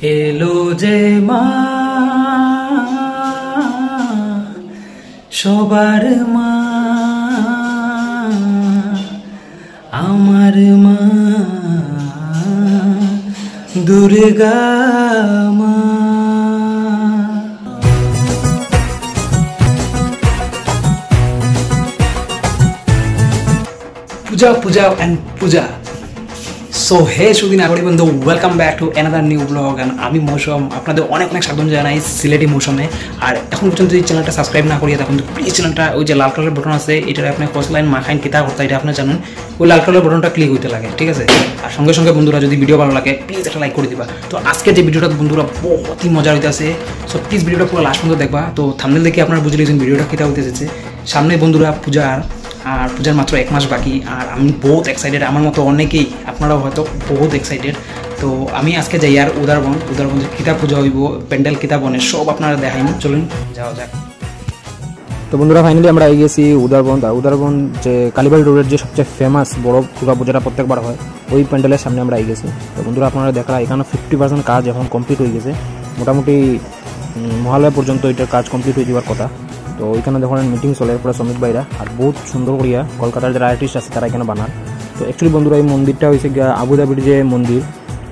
এলো যে মা সবার মা আমার মা দুর্গা মা। পূজা পূজা অ্যান্ড পূজা। সো হে সুদিন আগড়ি বন্ধু, welcome back to another new blog. And আমি মৌসুম, আপনাদের অনেক অনেক স্বাগত জানাই সিলেটি মৌসুমে। আর এখন পর্যন্ত যদি চ্যানেলটা সাবস্ক্রাইব না করিয়ে তখন প্লিজ চ্যানেলটা, ওই যে লাল কালারের বটন আছে এটার আপনি কসলাইন মাখাইন কিতা করতে, এটা আপনি জানেন, ওই লাল কালারের বটনটা ক্লিক হইতে লাগে, ঠিক আছে। আর সঙ্গে সঙ্গে বন্ধুরা যদি ভিডিও ভালো লাগে প্লিজ একটা লাইক করে দিবা। তো আজকে যে ভিডিওটা বন্ধুরা বহুতই মজা হইতেছে, সো প্লিজ ভিডিওটা পুরো লাস্ট পর্যন্ত দেখবা। তো থাম্বনেল দেখে আপনারা বুঝে লিখছেন ভিডিওটা কিতা হইতে এসেছে। সামনে বন্ধুরা পূজা, আর পূজার মাত্র 1 মাস বাকি। আর আমি বহুত এক্সাইটেড, আমার মতো অনেকেই আপনারাও হয়তো বহুত এক্সাইটেড। তো আমি আজকে যাই আর উদারবন যে কিতা পূজা হইব, প্যান্ডেল কিতা বনে সব আপনারা দেখাইন, চলুন যাওয়া যাক। তো বন্ধুরা ফাইনালি আমরা এগিয়ে গেছি উদারবন যে কালীবাড়ি রোডের যে সবচেয়ে ফেমাস বড় দুর্গা পূজাটা প্রত্যেকবার হয়, ওই প্যান্ডেলের সামনে আমরা এগিয়ে গেছি। তো বন্ধুরা আপনারা দেখা এখানে 50% কাজ এখন কমপ্লিট হয়ে গেছে, মোটামুটি মহালয়া পর্যন্ত এটার কাজ কমপ্লিট হয়ে যাওয়ার কথা। তো ওইখানে যখন মিটিং চলে পুরো শ্রমিক ভাইরা, আর বহুত সুন্দর করিয়া কলকাতার যারা আর্টিস্ট আছে তারা এখানে বানান। তো অ্যাকচুয়ালি বন্ধুরা এই মন্দিরটা হয়েছে গিয়া আবুধাবির যে মন্দির,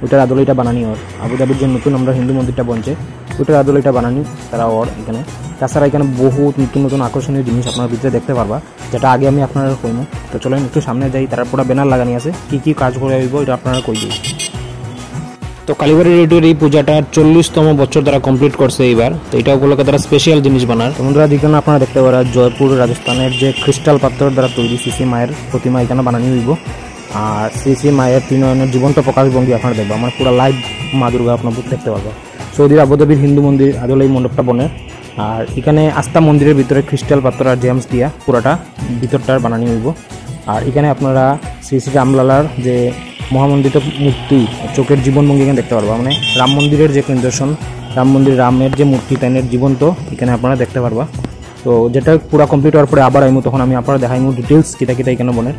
ওইটার আদলে এটা বানানি ওর। আবুধাবির যে নতুন আমরা হিন্দু মন্দিরটা বনছে ওইটার আদলে এটা বানানি তারা ওর এখানে। তাছাড়া এখানে বহুত নতুন নতুন আকর্ষণীয় জিনিস আপনার ভিতরে দেখতে পারবা, যেটা আগে আমি আপনারা কইমু। তো চলেন একটু সামনে যাই, তারা পুরো ব্যানার লাগানি আছে, কী কী কাজ করে হইব এটা আপনারা কই দিই। তো কালীবাড়ি রোডের এই পূজাটার 40তম বছর তারা কমপ্লিট করছে এইবার। তো এটা উপলক্ষে তারা স্পেশাল জিনিস বানার। বন্ধুরা যেখানে আপনারা দেখতে পারা জয়পুর রাজস্থানের যে ক্রিস্টাল পাথর দ্বারা তৈরি শ্রী মায়ের প্রতিমা এখানে বানানি হইব। আর শ্রী মায়ের ত্রিনয়নের জীবন্ত প্রকাশভঙ্গি আপনারা দেখবো, আমার পুরো লাইভ মা দুর্গা আপনার দেখতে পারবো। সৌদির আবুধাবির হিন্দু মন্দির আদলে এই মণ্ডপটা বনে। আর এখানে আস্থা মন্দিরের ভিতরে ক্রিস্টাল পাথর আর জেমস দিয়া পুরাটা ভিতরটার বানানি হইব। আর এখানে আপনারা শ্রী শ্রী রামলালার যে মহামন্দির মূর্তি চোখের জীবনভঙ্গি এখানে দেখতে পারবো, মানে রাম মন্দিরের যে নিদর্শন, রাম মন্দির রামের যে মূর্তি তাইনের জীবন্ত এখানে আপনারা দেখতে পারবা। তো যেটা পুরো কমপ্লিট হওয়ার পরে আবার আইমু, তখন আমি আপনারা দেখাইমু ডিটেলস কিতা কিতা এখানে বনের।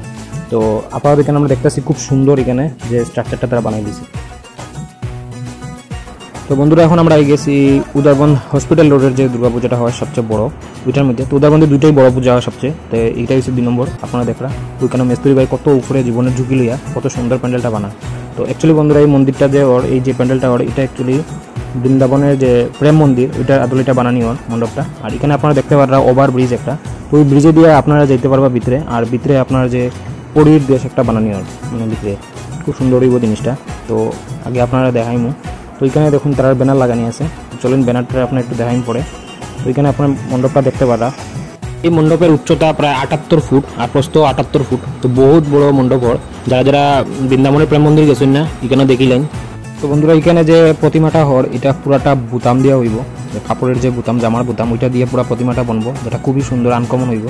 তো আপাতত এখানে আমরা দেখতেছি খুব সুন্দর এখানে যে স্ট্রাকচারটা তারা বানিয়ে দিয়েছে। তো বন্ধুরা এখন আমরা গেছি উদারবন হসপিটাল রোডের যে দুর্গাপূজাটা হয় সবচেয়ে বড় ওইটার মধ্যে। তো উদারবন্দে দুইটাই বড় পূজা হয় সবচেয়ে, তো এইটাই হচ্ছে 2 নম্বর। আপনারা দেখরা ওইখানে মেস্তুরি ভাই কত উপরে জীবনের ঝুঁকি লইয়া কত সুন্দর প্যান্ডেলটা বানায়। তো অ্যাকচুয়ালি বন্ধুরা এই মন্দিরটা যে ওর, এই যে প্যান্ডেলটা ওর, এটা অ্যাকচুয়ালি বৃন্দাবনের যে প্রেম মন্দির ওইটার আদলে এটা বানানি ওর মণ্ডপটা। আর এখানে আপনারা দেখতে পাররা ওভার ব্রিজ একটা, ওই ব্রিজে দিয়ে আপনারা যেতে পারবা ভিতরে। আর ভিতরে আপনার যে পরীর দেশ একটা বানানি ওর, মানে ভিতরে খুব সুন্দর হইব জিনিসটা। তো আগে আপনারা দেখাইমু। তো এখানে দেখুন তার ব্যানার লাগানি আছে, চলেন ব্যানারটা আপনার একটু দেখাইম পরে। তো এখানে আপনার মণ্ডপটা দেখতে পারা, এই মণ্ডপের উচ্চতা প্রায় 78 ফুট আর প্রস্থ 78 ফুট। তো বহুত বড় মণ্ডপ। যারা যারা বৃন্দাবনের প্রেম মন্দির গেছেন না এখানে দেখিলেন। তো বন্ধুরা এখানে যে প্রতিমাটা হর, এটা পুরাটা বুতাম দেওয়া হইব, কাপড়ের যে বুতাম, জামার বুতাম, ওইটা দিয়ে পুরা প্রতিমাটা বনবো, যেটা খুবই সুন্দর আনকমন হইব।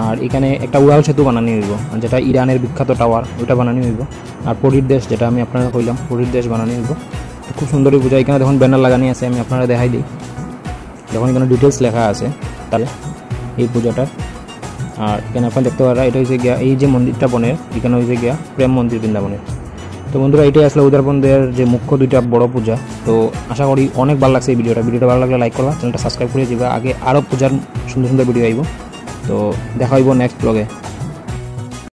আর এখানে একটা উড়াল সেতু বানানি হইব, যেটা ইরানের বিখ্যাত টাওয়ার, ওইটা বানানি হইব। আর পরীর দেশ, যেটা আমি আপনারা কইলাম পরীর দেশ বানানি হইব। খুব সুন্দরই পূজা। এখানে দেখুন ব্যানার লাগানি আছে, আমি আপনারা দেখাই দিই। দেখুন এখানে ডিটেলস লেখা আছে তাহলে এই পূজাটার। আর এখানে আপনারা দেখতে পারা এটা হচ্ছে গিয়া এই যে মন্দিরটা বনের, এখানে হচ্ছে গিয়া প্রেম মন্দির বৃন্দাবনের। তো বন্ধুরা এটাই আসলে উদারবন্দের যে মুখ্য দুইটা বড় পূজা। তো আশা করি অনেক ভালো লাগছে এই ভিডিওটা ভালো লাগলে লাইক করবা, চ্যানেলটা সাবস্ক্রাইব করে দিবা। আগে আরও পূজার সুন্দর সুন্দর ভিডিও আইব। তো দেখা হইব নেক্সট ব্লগে।